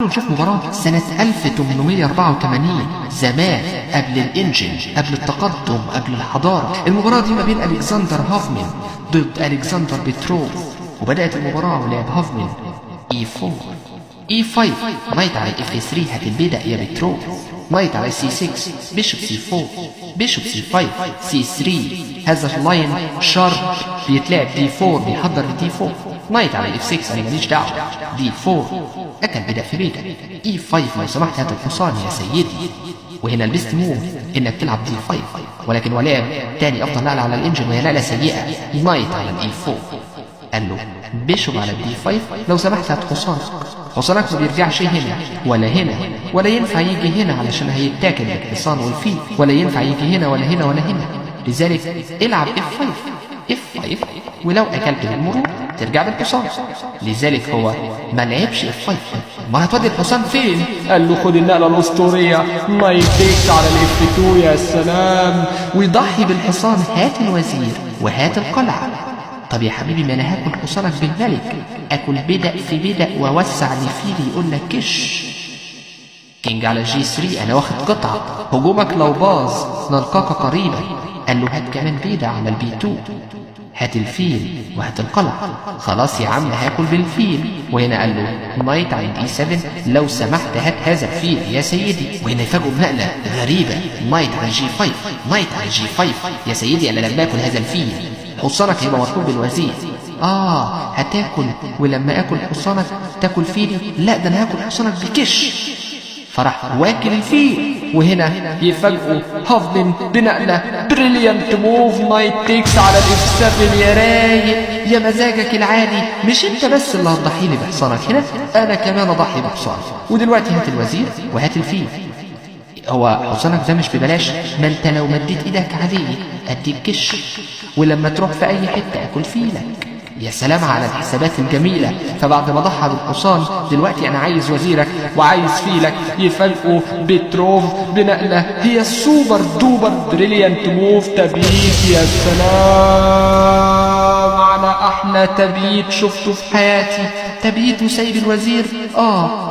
نشوف مباراة سنة 1884 زمان، قبل الانجن، قبل التقدم، قبل الحضارة. المباراة دي ما بين ألكسندر هوفمان ضد ألكسندر بيتروف، وبدأت المباراة ولعب هوفمان E4 E5 نايت على F3 هتبدأ يا بيتروف، نايت على C6 بيشوب C4 بيشوب C5 C3. هذا اللاين شارب بيتلعب D4 بيحضر D4 نايت على F6 انا ماليش دعوه D4 اكل بدأ في بيتك E5 لو سمحت هات الحصان يا سيدي. وهنا البيست موف انك تلعب D5 ولكن ولعب تاني افضل نقله على الانجن وهي نقله سيئه نايت على E4. قال له بيشوب على D5 لو سمحت هات حصانك. حصانك ما بيرجعش هنا ولا هنا ولا ينفع يجي هنا علشان هيتاكل الحصان والفيل، ولا ينفع يجي هنا ولا هنا ولا هنا. لذلك العب F5 ولو اكلت بالمرور ترجع بالحصان. لذلك هو ما لعبش F5. ما هتودي الحصان فين؟ قال له خد النقله الاسطوريه نايت تيكس على الF2 يا سلام، ويضحي بالحصان. هات الوزير وهات القلعه. طب يا حبيبي ما انا هاكل حصانك بالملك، اكل بدأ في بدأ واوسع لفيلي يقول لك كش. كينج على G3 انا واخد قطعه، هجومك لو باظ نلقاك قريبا. قال له هات كمان بيدة على الB2، هات الفيل وهات القلعه. خلاص يا عم هاكل بالفيل. وهنا قال له نايت على D7 لو سمحت هات هذا الفيل يا سيدي. وهنا يفاجئوا بنقله غريبه نايت على G5 نايت على G5 يا سيدي. انا لما اكل هذا الفيل حصانك هيبقى مطلوب بالوزير. هتاكل ولما اكل حصانك تاكل فيلي؟ لا ده انا هاكل حصانك بكش. فراح واكل الفيل. وهنا يفاجئوا هوفمان بنقله بريليانت موف نايت تيكس على الF7. يا رايق يا مزاجك العالي، مش انت بس اللي هتضحي لي بحصانك، هنا انا كمان اضحي بحصاني. ودلوقتي هات الوزير وهات الفيل. هو حصانك ده مش ببلاش، ما انت لو مديت ايدك عليه اديك كش، ولما تروح في اي حته اكل فيلك. يا سلام على الحسابات الجميله. فبعد ما ضحى بالحصان دلوقتي انا عايز وزيرك وعايز فيلك. يفاجئوا بيتروف بنقله هي السوبر دوبر بريليانت موف تبيت. يا سلام على احلى تبيت شفته في حياتي. تبيت وسايب الوزير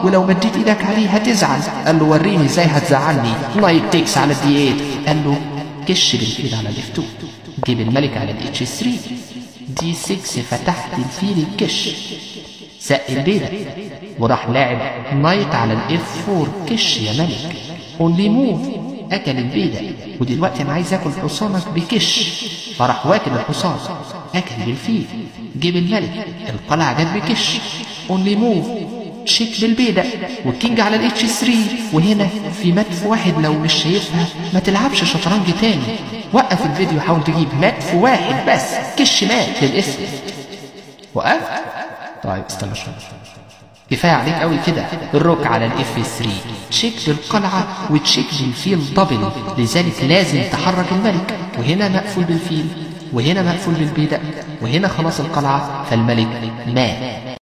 ولو مديت ايدك عليه هتزعل. قال له وريني ازاي هتزعلني. نايت تيكس على D8. قال له كش بالفيل على الF2، جيب الملك على H3 D6 فتحت الفيل الكش، سق البيضة وراح لاعب نايت على الF4 كش يا ملك. اونلي موف اكل البيضة. ودلوقتي انا عايز اكل حصانك بكش. فراح واكل الحصان اكل بالفيل، جيب الملك، القلعة جت بكش. اونلي موف تشيك بالبيضة والكينج على H3. وهنا في مات في واحد، لو مش شايفها ما تلعبش شطرنج تاني. وقف الفيديو حاول تجيب مات في واحد بس، كش مات للاسم. وقف؟ طيب استنى شوية، كفاية عليك قوي كده. الروك على الF3 تشيك بالقلعة وتشيك بالفيل دبل، لذلك لازم تحرك الملك. وهنا مقفول بالفيل وهنا مقفول بالبيدق وهنا خلاص القلعة، فالملك مات.